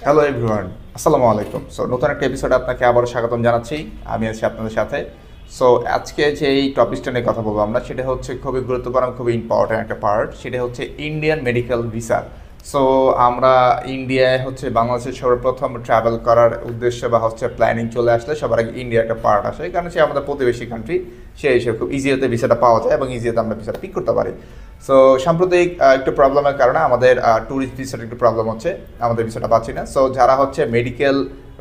Hello everyone, আসসালামু আলাইকুম। So নতুন একটা এপিসোডে আপনাকে আবারও স্বাগতম জানাচ্ছি। আমি আছি আপনাদের সাথে। সো আজকে যেই টপিকটা নিয়ে কথা বলবো আমরা, সেটা হচ্ছে খুবই গুরুত্বপূর্ণ, খুবই ইম্পর্ট্যান্ট একটা পার্ট। সেটা হচ্ছে ইন্ডিয়ান মেডিকেল ভিসা। সো আমরা ইন্ডিয়ায় হচ্ছে বাংলাদেশের সর্বপ্রথম ট্রাভেল করার উদ্দেশ্যে বা হচ্ছে প্ল্যানিং চলে আসলে সবার আগে ইন্ডিয়া একটা পার্ট আসে, কারণ সে আমাদের প্রতিবেশী কান্ট্রি। সেই হিসেবে খুব ইজিতে ভিসাটা পাওয়া যায় এবং ইজিতে আমরা ভিসাটা পিক করতে পারি। সো সাম্প্রতিক একটু প্রবলেমের কারণে আমাদের ট্যুরিস্ট ভিসার একটু প্রবলেম হচ্ছে, আমাদের ভিসাটা পাচ্ছি না। সো যারা হচ্ছে মেডিকেল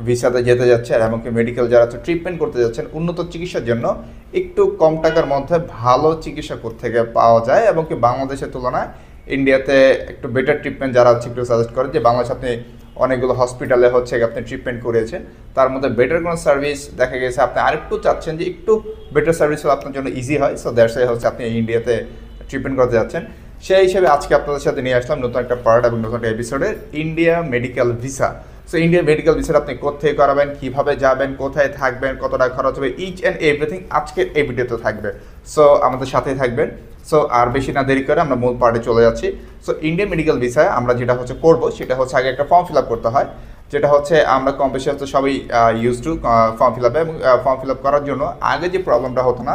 ভিসাতে যেতে যাচ্ছে আর এমনকি মেডিকেল যারা হচ্ছে ট্রিটমেন্ট করতে যাচ্ছেন উন্নত চিকিৎসার জন্য, একটু কম টাকার মধ্যে ভালো চিকিৎসা থেকে পাওয়া যায় এবং কি বাংলাদেশের তুলনায় ইন্ডিয়াতে একটু বেটার ট্রিটমেন্ট যারা হচ্ছে একটু সাজেস্ট করে যে বাংলাদেশে আপনি অনেকগুলো হসপিটালে হচ্ছে আপনি ট্রিটমেন্ট করেছেন, তার মধ্যে বেটার কোনো সার্ভিস দেখা গেছে আপনি আরেকটু চাচ্ছেন যে একটু বেটার সার্ভিস হলে আপনার জন্য ইজি হয়। সো দ্যাটস ওয়াই হচ্ছে আপনি ইন্ডিয়াতে ট্রিটমেন্ট করতে যাচ্ছেন। সেই হিসেবে আজকে আপনাদের সাথে নিয়ে আসলাম নতুন একটা পার্ট এবং নতুন একটা এপিসোডে India medical visa. So Indian medical ভিসাটা আপনি কোথায় করাবেন, কীভাবে যাবেন, কোথায় থাকবেন, কত টাকা খরচ হবে, ইচ অ্যান্ড এভরিথিং আজকের এই ভিডিওতে থাকবে। সো আমাদের সাথেই থাকবেন। সো আর বেশি না দেরি করে আমরা মূল পার্টে চলে যাচ্ছি। সো ইন্ডিয়ান মেডিকেল ভিসায় আমরা যেটা হচ্ছে করবো সেটা হচ্ছে আগে একটা ফর্ম ফিল আপ করতে হয়, যেটা হচ্ছে আমরা কম বেশি হচ্ছে সবাই ইউজ টু ফর্ম ফিল আপে। এবং ফর্ম ফিল আপ করার জন্য আগে যে প্রবলেমটা হতো না,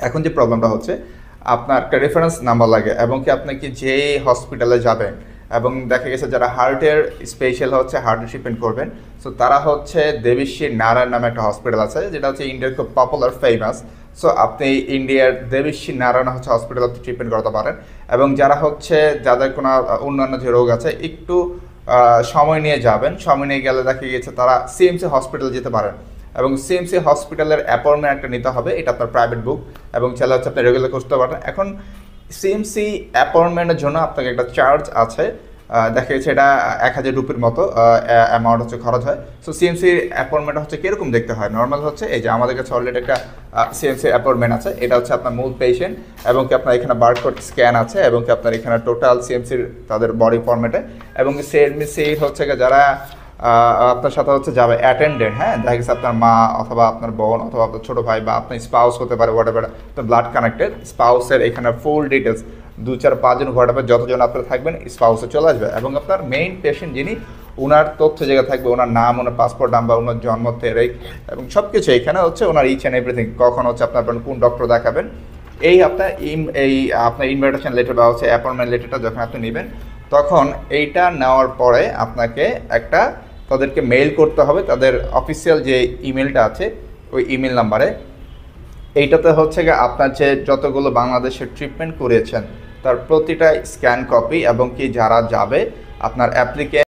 এখন যে প্রবলেমটা হচ্ছে আপনার একটা রেফারেন্স নাম্বার লাগে এবং কি আপনাকে যে হসপিটালে যাবেন, এবং দেখা গেছে যারা হার্টের স্পেশাল হচ্ছে হার্টের ট্রিটমেন্ট করবেন, সো তারা হচ্ছে দেবিশ্রী নারায়ণ নামে একটা হসপিটাল আছে যেটা হচ্ছে ইন্ডিয়ার খুব পপুলার ফেমাস। সো আপনি ইন্ডিয়ার দেবিশ্রী নারায়ণ হচ্ছে হসপিটাল আপনি ট্রিটমেন্ট করতে পারেন। এবং যারা হচ্ছে যাদের কোনো অন্যান্য যে রোগ আছে একটু সময় নিয়ে যাবেন, সময় নিয়ে গেলে দেখা গেছে তারা সিএমসি হসপিটাল যেতে পারেন। এবং সিএমসি হসপিটালের অ্যাপয়েন্টমেন্ট একটা নিতে হবে, এটা আপনার প্রাইভেট বুক এবং চাইলে হচ্ছে আপনি রেগুলার করতে পারেন। এখন সিএমসি অ্যাপয়েন্টমেন্টের জন্য আপনাকে একটা চার্জ আছে, দেখা গেছে এটা 1000 রুপির মতো অ্যামাউন্ট হচ্ছে খরচ হয়। সো সিএমসি অ্যাপয়েন্টমেন্ট হচ্ছে কীরকম দেখতে হয়, নর্মাল হচ্ছে এই যে আমাদের কাছে অলরেডি একটা সিএমসি অ্যাপয়েন্টমেন্ট আছে, এটা হচ্ছে আপনার মূল পেশেন্ট এবং কি আপনার এখানে বারকোড স্ক্যান আছে এবং কি আপনার এখানে টোটাল সিএমসির তাদের বডি ফরম্যাটে এবং সিএমসি হচ্ছে যারা আপনার সাথে হচ্ছে যাবে অ্যাটেন্ডেন্ট, হ্যাঁ দেখা গেছে আপনার মা অথবা আপনার বোন অথবা আপনার ছোটো ভাই বা আপনার স্পাউস হতে পারে, হোয়াট এভার আপনার ব্লাড কানেক্টেড স্পাউসের এখানে ফুল ডিটেলস 2-4-5 জন হোয়াট এভার যতজন আপনারা থাকবেন স্পাউসে চলে আসবে। এবং আপনার মেইন পেশেন্ট যিনি, ওনার তথ্য জায়গা থাকবে, ওনার নাম, ওনার পাসপোর্ট নাম্বার, ওনার জন্ম তারিখ এবং সব কিছু এখানে হচ্ছে ওনার ইচ অ্যান্ড এভরিথিং, কখন হচ্ছে আপনার কোন ডক্টর দেখাবেন, এই আপনার আপনার ইনভাইটেশন লেটার বা হচ্ছে অ্যাপয়েন্টমেন্ট লেটারটা যখন আপনি নেবেন, তখন এইটা নেওয়ার পরে আপনাকে একটা তাদেরকে মেইল করতে হবে, তাদের অফিসিয়াল যে ইমেলটা আছে ওই ইমেল নাম্বারে। এইটাতে হচ্ছে আপনার যে যতগুলো বাংলাদেশে ট্রিটমেন্ট করেছেন তার প্রতিটা স্ক্যান কপি এবং কি যারা যাবে আপনার অ্যাপ্লিকেশন